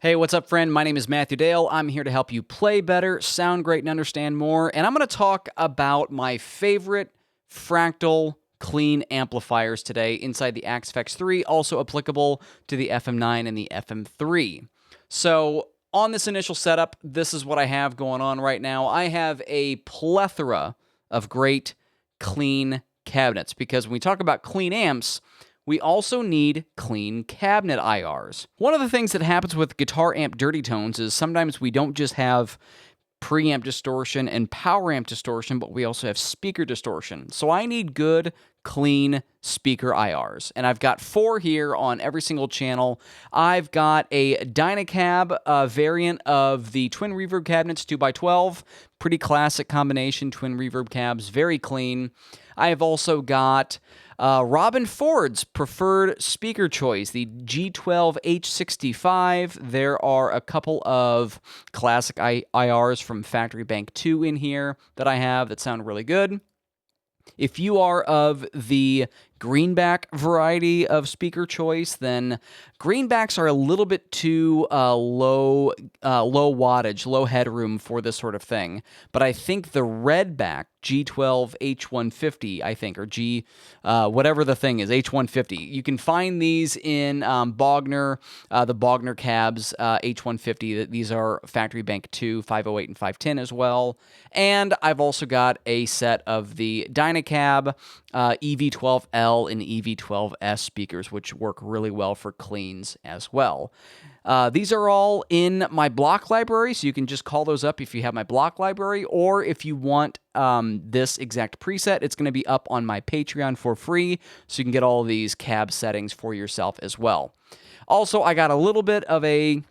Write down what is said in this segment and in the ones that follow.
Hey, what's up, friend? My name is Matthew Dale. I'm here to help you play better, sound great, and understand more. And I'm going to talk about my favorite Fractal clean amplifiers today inside the Axe-Fx 3, also applicable to the FM9 and the FM3. So on this initial setup, this is what I have going on right now. I have a plethora of great clean cabinets because when we talk about clean amps, we also need clean cabinet IRs. One of the things that happens with guitar amp dirty tones is sometimes we don't just have preamp distortion and power amp distortion, but we also have speaker distortion. So I need good, clean speaker IRs. And I've got 4 here on every single channel. I've got a Dynacab variant of the twin reverb cabinets 2x12. Pretty classic combination, twin reverb cabs, very clean. I have also got Robin Ford's preferred speaker choice, the G12H65. There are a couple of classic IRs from Factory Bank 2 in here that I have that sound really good. If you are of the greenback variety of speaker choice, then greenbacks are a little bit too low wattage, low headroom for this sort of thing. But I think the redback G12H150, I think, or whatever the thing is, H150. You can find these in Bogner, the Bogner cabs, H150. These are Factory Bank 2, 508 and 510 as well. And I've also got a set of the Dynacab EV12L and EV12S speakers, which work really well for cleans as well. These are all in my block library, so you can just call those up if you have my block library, or if you want this exact preset, it's going to be up on my Patreon for free, so you can get all these cab settings for yourself as well. Also, I got a little bit of a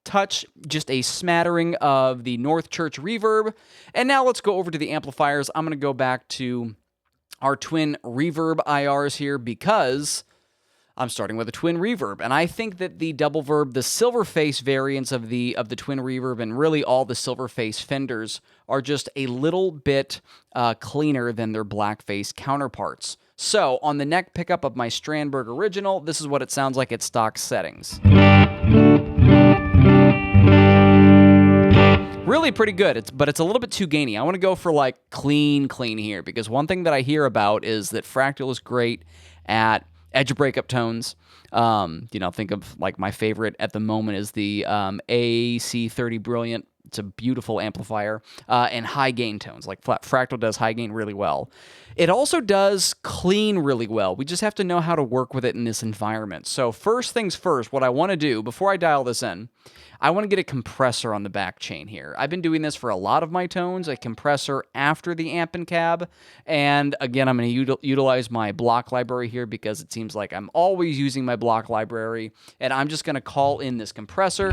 touch, just a smattering of the North Church reverb, and now let's go over to the amplifiers. I'm going to go back to our twin reverb IRs here because I'm starting with a twin reverb, and I think that the double verb, the silver face variants of the twin reverb, and really all the silver face Fenders are just a little bit cleaner than their black face counterparts. So on the neck pickup of my Strandberg Original, this is what it sounds like at stock settings. Really pretty good, but it's a little bit too gainy. I want to go for like clean here, because one thing that I hear about is that Fractal is great at edge breakup tones. Think of like my favorite at the moment is the AC30 Brilliant. It's a beautiful amplifier, and high gain tones. Like Fractal does high gain really well. It also does clean really well. We just have to know how to work with it in this environment. So first things first, what I want to do before I dial this in, I want to get a compressor on the back chain here. I've been doing this for a lot of my tones, a compressor after the amp and cab. And again, I'm going to utilize my block library here because it seems like I'm always using my block library. And I'm just going to call in this compressor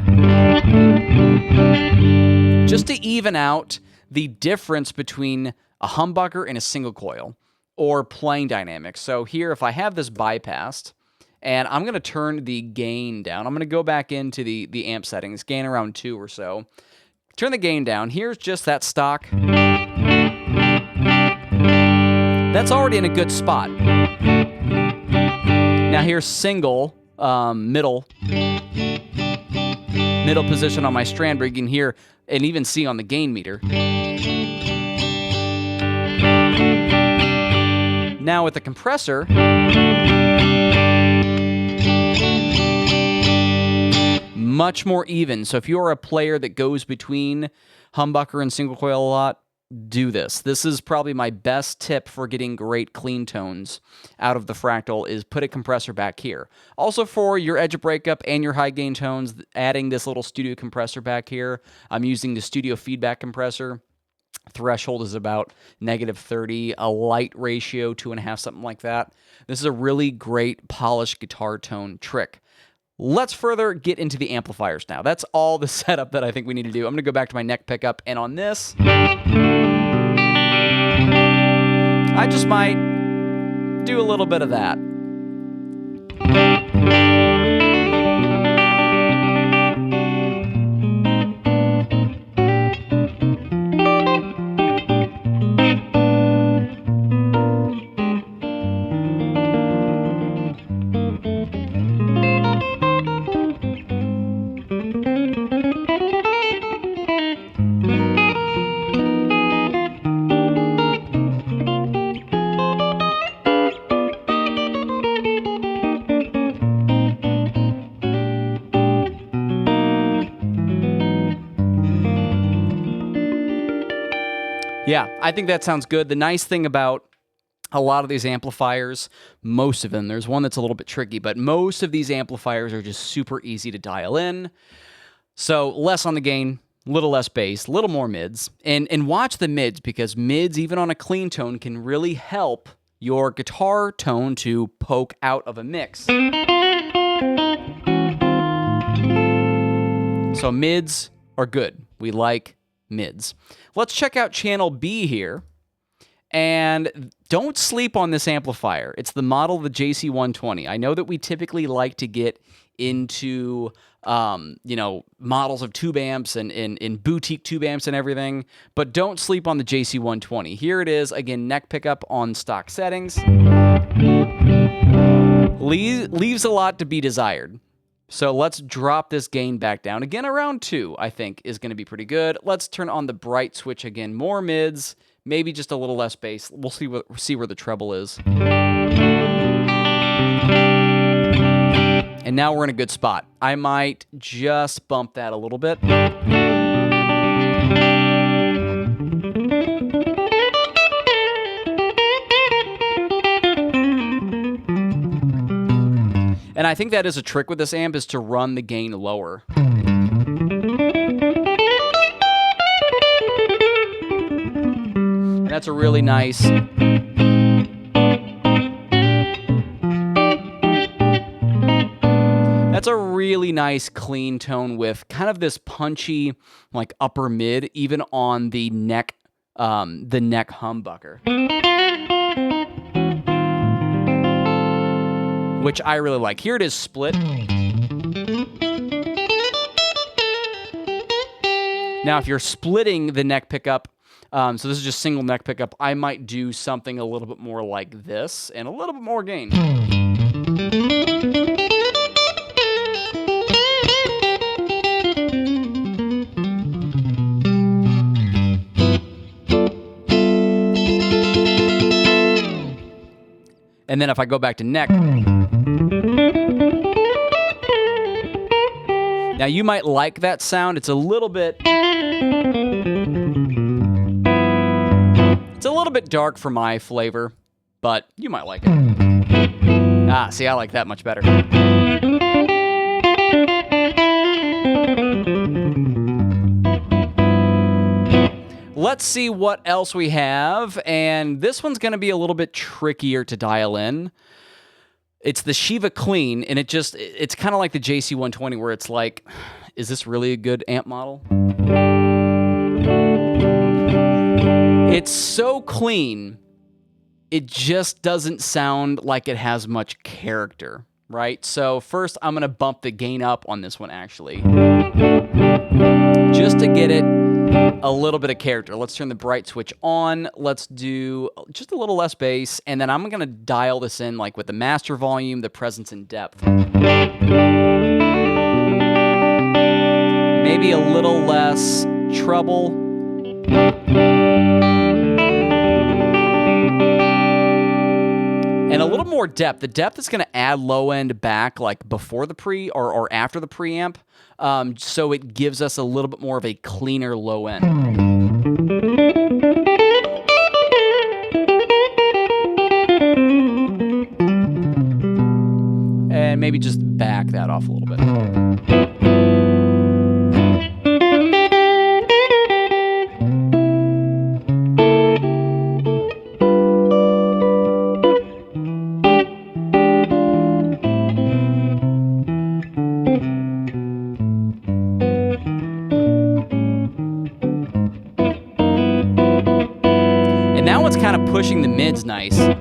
just to even out the difference between a humbucker and a single coil or playing dynamics. So here, if I have this bypassed, and I'm going to turn the gain down. I'm going to go back into the amp settings, gain around 2 or so. Turn the gain down. Here's just that stock. That's already in a good spot. Now here's single, middle position on my Strandberg. You can hear and even see on the gain meter. Now with the compressor, much more even. So if you're a player that goes between humbucker and single coil a lot, do this. This is probably my best tip for getting great clean tones out of the Fractal is put a compressor back here. Also for your edge breakup and your high gain tones, adding this little studio compressor back here. I'm using the studio feedback compressor. Threshold is about -30, a light ratio, 2.5, something like that. This is a really great polished guitar tone trick. Let's further get into the amplifiers now. That's all the setup that I think we need to do. I'm going to go back to my neck pickup, and on this, I just might do a little bit of that. Yeah, I think that sounds good. The nice thing about a lot of these amplifiers, most of them, there's one that's a little bit tricky, but most of these amplifiers are just super easy to dial in. So less on the gain, little less bass, little more mids, and watch the mids, because mids, even on a clean tone, can really help your guitar tone to poke out of a mix. So mids are good. We like mids. Let's check out channel B here. And don't sleep on this amplifier. It's the model of the JC120. I know that we typically like to get into, models of tube amps and boutique tube amps and everything, but don't sleep on the JC120. Here it is, again, neck pickup on stock settings. Leaves a lot to be desired. So let's drop this gain back down. Again, around 2, I think, is going to be pretty good. Let's turn on the bright switch again. More mids. Maybe just a little less bass. We'll see where the treble is. And now we're in a good spot. I might just bump that a little bit. And I think that is a trick with this amp, is to run the gain lower. That's a really nice... That's a really nice clean tone with kind of this punchy, like, upper mid, even on the neck humbucker, which I really like. Here it is split. Now, if you're splitting the neck pickup, so this is just single neck pickup, I might do something a little bit more like this and a little bit more gain. And then if I go back to neck, now you might like that sound. It's a little bit dark for my flavor, but you might like it. Ah, see, I like that much better. Let's see what else we have, and this one's going to be a little bit trickier to dial in. It's the Shiva Clean, and it's kind of like the JC120, where it's like, is this really a good amp model? It's so clean, it just doesn't sound like it has much character, right? So first, I'm going to bump the gain up on this one, actually, just to get it a little bit of character. Let's turn the bright switch on. Let's do just a little less bass, and then I'm going to dial this in, like, with the master volume, the presence, and depth. Maybe a little less treble. And a little more depth. The depth is going to add low end back, like before the pre or after the preamp, so it gives us a little bit more of a cleaner low end. And maybe just back that off a little bit. Kind of pushing the mids nice. Ooh,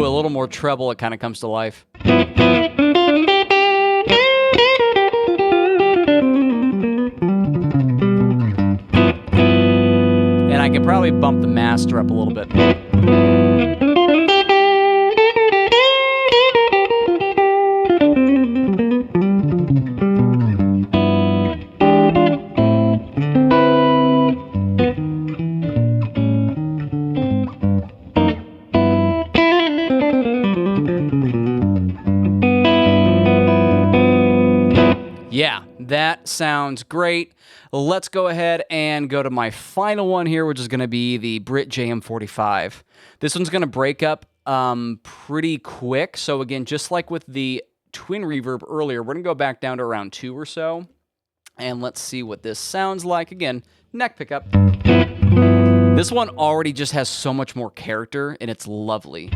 a little more treble, it kind of comes to life. And I can probably bump the master up a little bit. That sounds great. Let's go ahead and go to my final one here, which is going to be the Brit JM45. This one's going to break up pretty quick. So again, just like with the twin reverb earlier, we're going to go back down to around 2 or so. And let's see what this sounds like. Again, neck pickup. This one already just has so much more character, and it's lovely.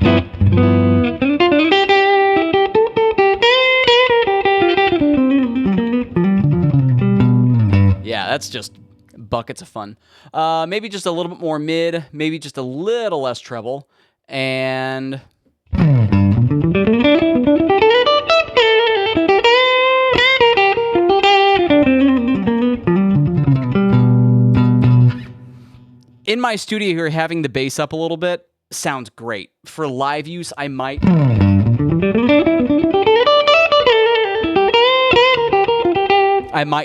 Yeah, that's just buckets of fun. Maybe just a little bit more mid, maybe just a little less treble, and... In my studio here, having the bass up a little bit sounds great. For live use, I might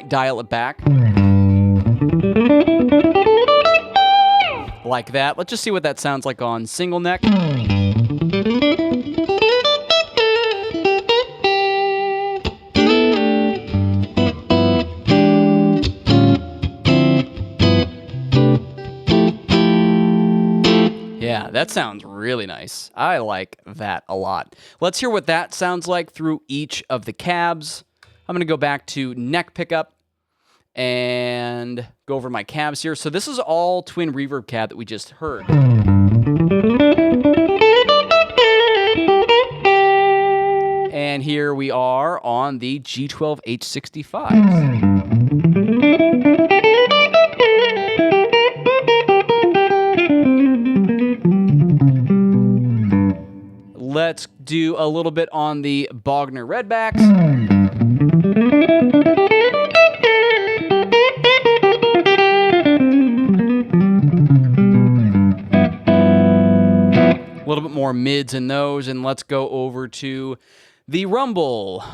dial it back. Like that. Let's just see what that sounds like on single neck. Yeah, that sounds really nice. I like that a lot. Let's hear what that sounds like through each of the cabs. I'm going to go back to neck pickup and go over my cabs here. So this is all twin reverb cab that we just heard. And here we are on the G12H65. Let's do a little bit on the Bogner Redbacks. A little bit more mids in those, and let's go over to the Rumble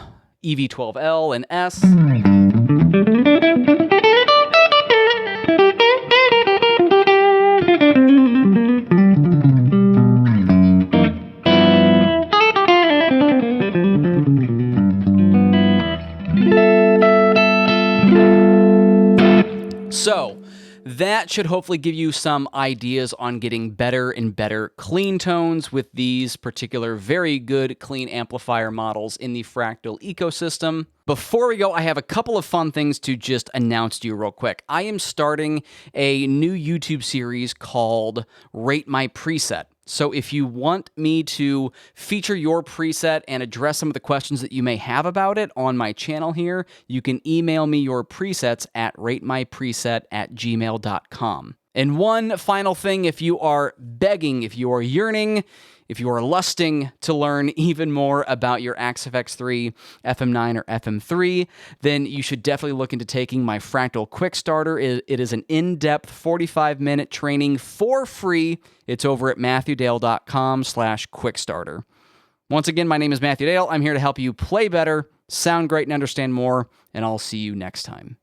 EV12L and S. So, that should hopefully give you some ideas on getting better and better clean tones with these particular very good clean amplifier models in the Fractal ecosystem. Before we go, I have a couple of fun things to just announce to you real quick. I am starting a new YouTube series called Rate My Preset. So if you want me to feature your preset and address some of the questions that you may have about it on my channel here, you can email me your presets at ratemypreset@gmail.com. And one final thing, if you are begging, if you are yearning, if you are lusting to learn even more about your Axe-FX3, FM9, or FM3, then you should definitely look into taking my Fractal Quick Starter. It is an in-depth 45-minute training for free. It's over at matthewdale.com/quickstarter. Once again, my name is Matthew Dale. I'm here to help you play better, sound great, and understand more, and I'll see you next time.